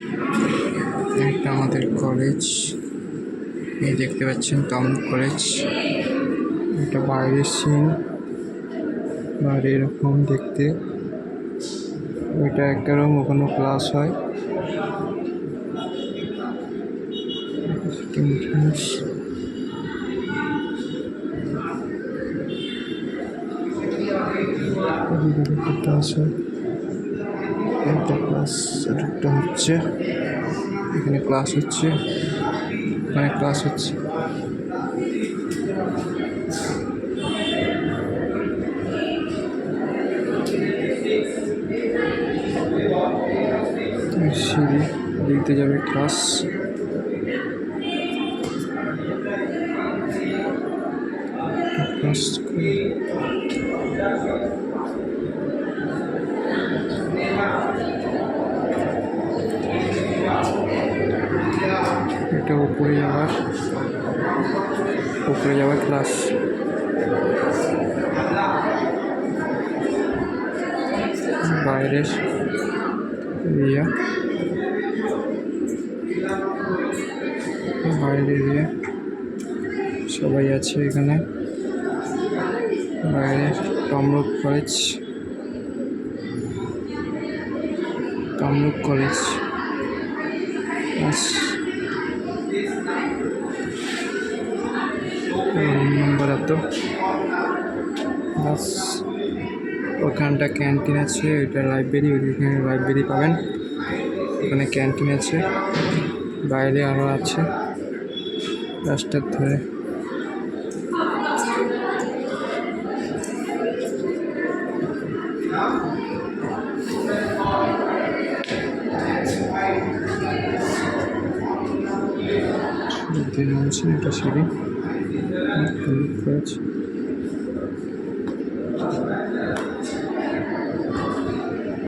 এটা আমাদের কলেজ, এই দেখতে পাচ্ছেন তমলুক কলেজ। এটা বাইরের সিন, আর এরকম দেখতে। ওইটা একটা রুম, ওখানে ক্লাস হয়। ক্লাস হয়, একটা ক্লাস একটা হচ্ছে, এখানে ক্লাস হচ্ছে, ওখানে ক্লাস হচ্ছে। সিঁড়ি দেখতে যাবে ক্লাস। ক্লাস এটা উপরে যাওয়ার ক্লাস। বাইরের এরিয়া, বাইরের এরিয়া সবাই আছে এখানে। বাইরের তমলুক কলেজ, তমলুক কলেজ নম্বর এত বাস। ওখানটা ক্যান্টিন আছে, ওইটা লাইব্রেরি, ওইখানে লাইব্রেরি পাবেন। ওখানে ক্যান্টিন আছে, বাইরে আরও আছে রাস্তার ধারে। নামছে এটা সিঁড়ি,